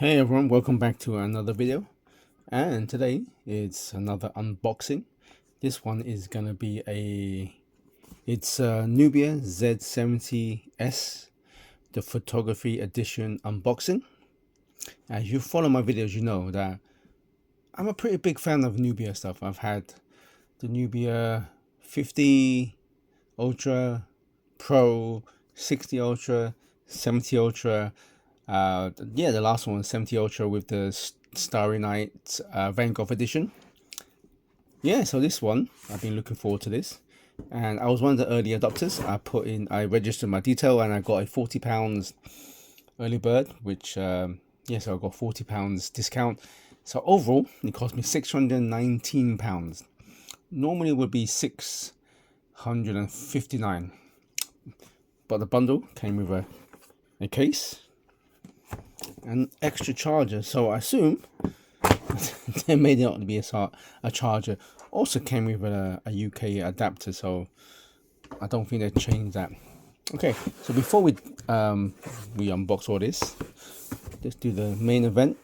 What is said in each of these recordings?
Hey everyone, welcome back to another video, and today it's another unboxing. This one is gonna be it's a Nubia Z70S, the photography edition unboxing. As you follow my videos, you know that I'm a pretty big fan of Nubia stuff. I've had the Nubia 50 Ultra, Pro, 60 Ultra, 70 Ultra. Yeah, the last one, 70 Ultra with the Starry Night Van Gogh edition. Yeah, so this one, I've been looking forward to this. And I was one of the early adopters. I registered my detail and I got a £40 early bird, which, yeah, so I got £40 discount. So overall, it cost me £619. Normally it would be $659. But the bundle came with a case, an extra charger, so I assume there may not be a charger. Also came with a UK adapter, so I don't think they changed that. Okay, so before we unbox all this, let's do the main event,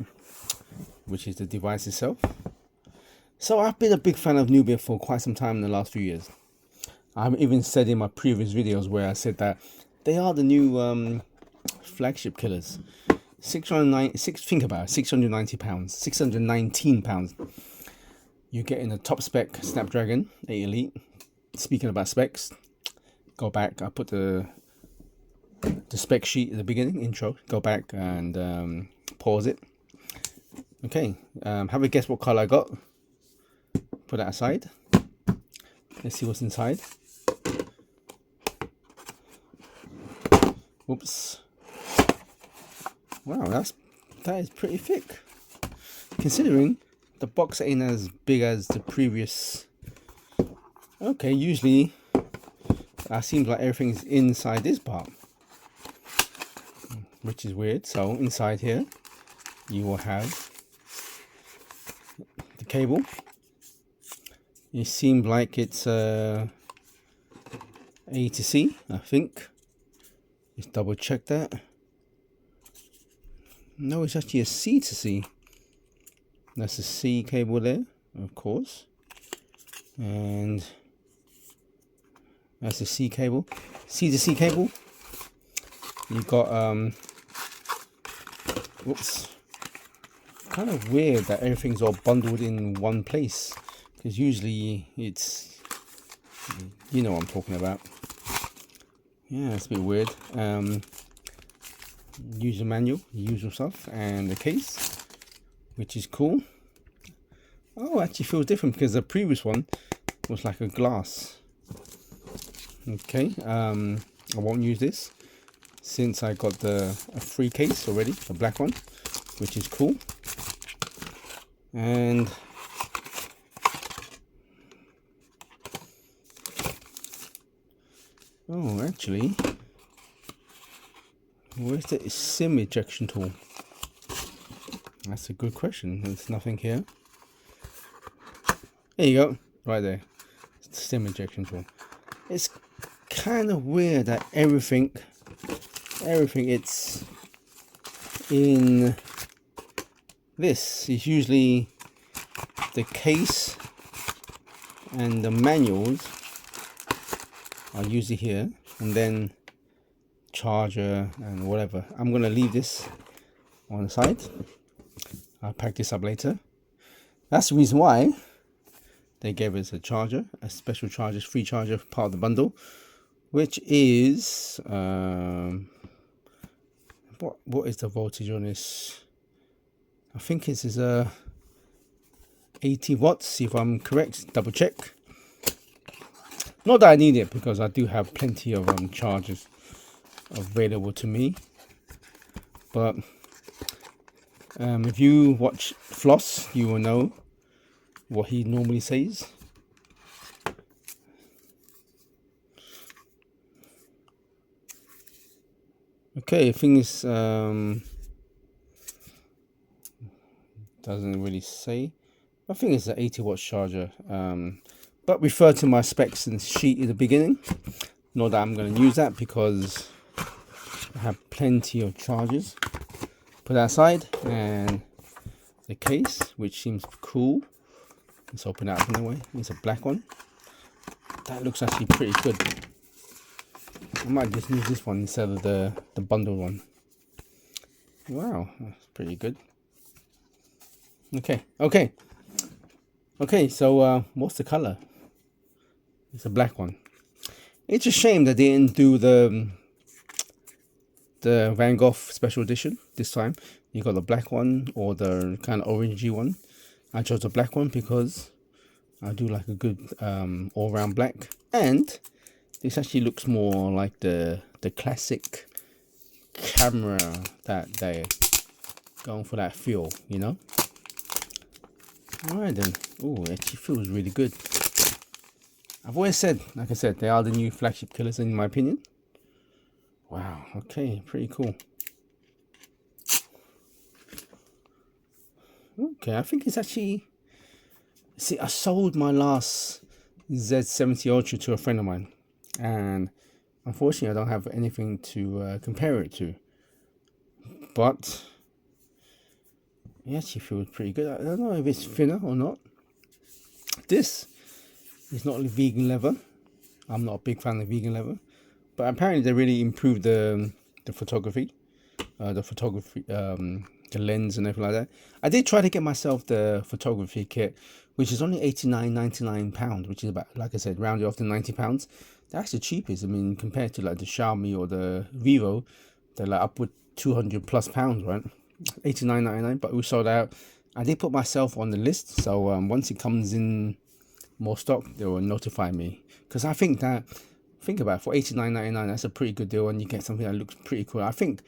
which is the device itself. So I've been a big fan of Nubia for quite some time in the last few years. I've even said in my previous videos where I said that they are the new flagship killers. Think about it, £690, £619. You're getting a top spec Snapdragon 8 Elite. Speaking about specs, go back. I put the spec sheet at the beginning, intro. Go back and pause it. Okay, have a guess what color I got. Put that aside. Let's see what's inside. Whoops. Wow, that is pretty thick, considering the box ain't as big as the previous. Okay, usually it seems like everything's inside this part, which is weird. So inside here you will have the cable. It seems like it's A to C, I think. Let's double check that. No, it's actually a C to C. That's a C cable there, of course. And that's a C cable. C to C cable. You've got, whoops. Kind of weird that everything's all bundled in one place. Because usually it's, you know what I'm talking about. Yeah, it's a bit weird. User manual, usual stuff, and the case, which is cool. Oh, actually feels different because the previous one was like a glass. Okay, I won't use this since I got a free case already, a black one, which is cool. And oh, actually, where's the SIM ejection tool? That's a good question. There's nothing here. There you go, right there. It's the SIM ejection tool. It's kind of weird that everything it's in this is usually the case and the manuals are usually here, and then charger and whatever. I'm gonna leave this on the side. I'll pack this up later. That's the reason why they gave us a charger, a special charger, free charger, part of the bundle, which is what is the voltage on this? I think this is 80 watts, if I'm correct. Double check. Not that I need it, because I do have plenty of chargers available to me, but if you watch Floss, you will know what he normally says. Okay, things doesn't really say. I think it's an 80 watt charger, but refer to my specs and sheet in the beginning. Not that I'm going to use that because I have plenty of chargers. put that aside, and the case, which seems cool. Let's open that up anyway. It's a black one. That looks actually pretty good. I might just use this one instead of the bundle one. Wow, that's pretty good. Okay. So what's the color? It's a black one. It's a shame that they didn't do the Van Gogh special edition this time. You got the black one or the kind of orangey one. I chose the black one because I do like a good all-round black, and this actually looks more like the classic camera that they're going for, that feel, you know. All right then. Oh, it actually feels really good. I've always said, like I said, they are the new flagship killers in my opinion. Wow. Okay, pretty cool. Okay, I think it's actually. See, I sold my last Z70 Ultra to a friend of mine, and unfortunately, I don't have anything to compare it to. But it actually feels pretty good. I don't know if it's thinner or not. This is not vegan leather. I'm not a big fan of vegan leather, but apparently they really improved the photography, the lens and everything like that. I did try to get myself the photography kit, which is only £89.99, which is about, like I said, rounded off to £90. That's the cheapest. I mean, compared to like the Xiaomi or the Vivo, they're like upward £200+, right? £89.99, but we sold out. I did put myself on the list, so once it comes in more stock, they will notify me. Because I think that, think about it, for £89.99, that's a pretty good deal, and you get something that looks pretty cool. I think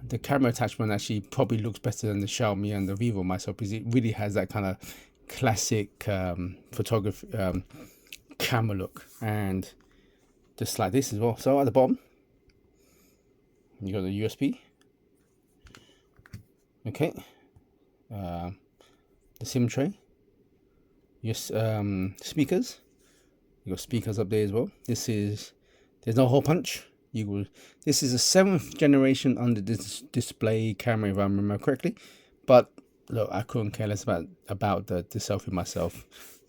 the camera attachment actually probably looks better than the Xiaomi and the Vivo myself, because it really has that kind of classic photography camera look, and just like this as well. So at the bottom you got the USB, okay, the SIM tray, yes, speakers. You got speakers up there as well. There's no hole punch. This is a 7th generation under this display camera, if I remember correctly. But look, I couldn't care less about the selfie myself.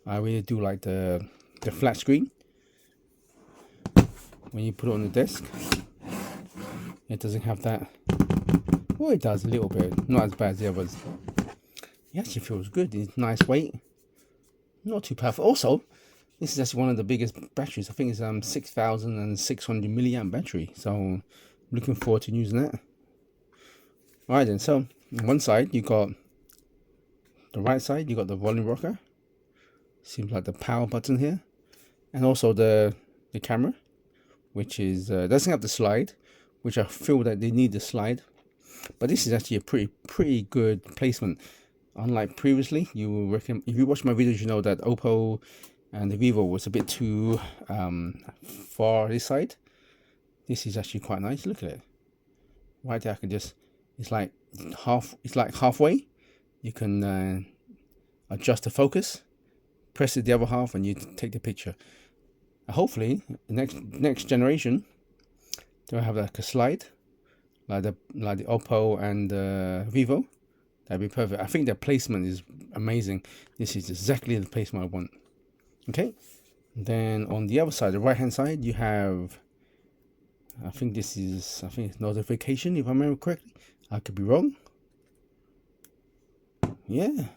I really do like the flat screen. When you put it on the desk, it doesn't have that. Well, it does a little bit, not as bad as the others. It actually feels good. It's nice weight, not too powerful. Also, this is actually one of the biggest batteries. I think it's 6,600 milliamp battery. So I'm looking forward to using that. All right then. So on one side you got the right side. You got the volume rocker. Seems like the power button here, and also the camera, which is doesn't have the slide, which I feel that they need the slide. But this is actually a pretty good placement. Unlike previously, you reckon if you watch my videos, you know that Oppo and the Vivo was a bit too far this side. This is actually quite nice. Look at it. Right there, I can just, it's like halfway. You can adjust the focus, press it the other half, and you take the picture. Hopefully, next generation, they'll have like a slide, like the Oppo and Vivo. That'd be perfect. I think their placement is amazing. This is exactly the placement I want. Okay, then on the other side, the right hand side, you have, I think it's notification, if I remember correctly. I could be wrong. Yeah,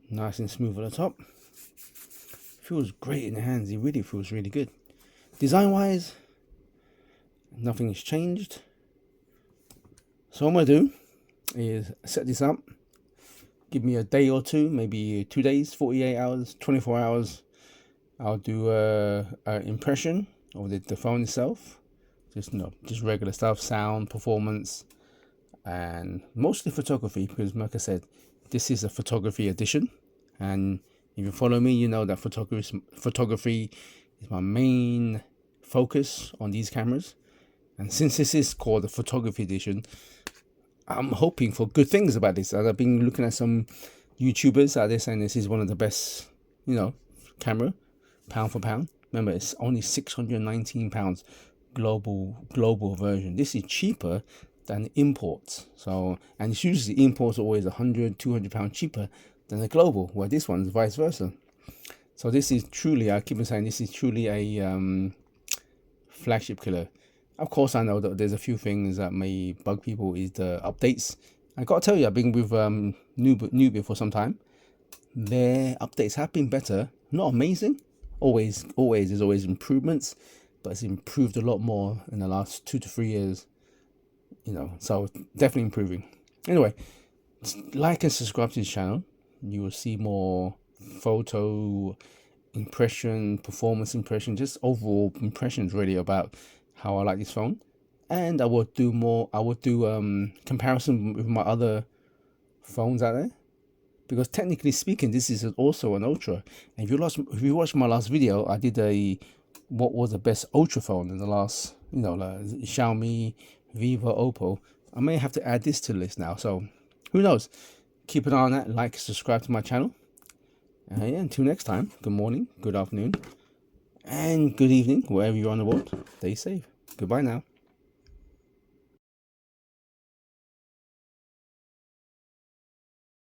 nice and smooth at the top. Feels great in the hands. It really feels really good. Design wise, nothing has changed. So what I'm gonna do is set this up. Give me a day or two, maybe 2 days, 48 hours, 24 hours. I'll do a impression of the phone itself. Just regular stuff, sound, performance, and mostly photography, because like I said, this is a photography edition. And if you follow me, you know that photography is my main focus on these cameras. And since this is called the photography edition, I'm hoping for good things about this. And I've been looking at some YouTubers out there saying this is one of the best, camera, pound for pound. Remember, it's only £619 global version. This is cheaper than imports. So, and it's usually imports are always £100-200 cheaper than the global, where this one's vice versa. So this is truly, I keep on saying, this is truly a flagship killer. Of course, I know that there's a few things that may bug people, is the updates. I gotta tell you, I've been with Nubia for some time. Their updates have been better, not amazing. There's always improvements, but it's improved a lot more in the last 2 to 3 years. You know, so definitely improving. Anyway, like and subscribe to this channel. You will see more photo impression, performance impression, just overall impressions really about how I like this phone. And I will do comparison with my other phones out there, because technically speaking, this is also an Ultra. And if you watched my last video, I did what was the best Ultra phone in the last, like Xiaomi, Vivo, Oppo. I may have to add this to the list now, so who knows. Keep an eye on that, like, subscribe to my channel. Yeah, until next time, good morning, good afternoon, and good evening, wherever you are in the world. Stay safe. Goodbye now.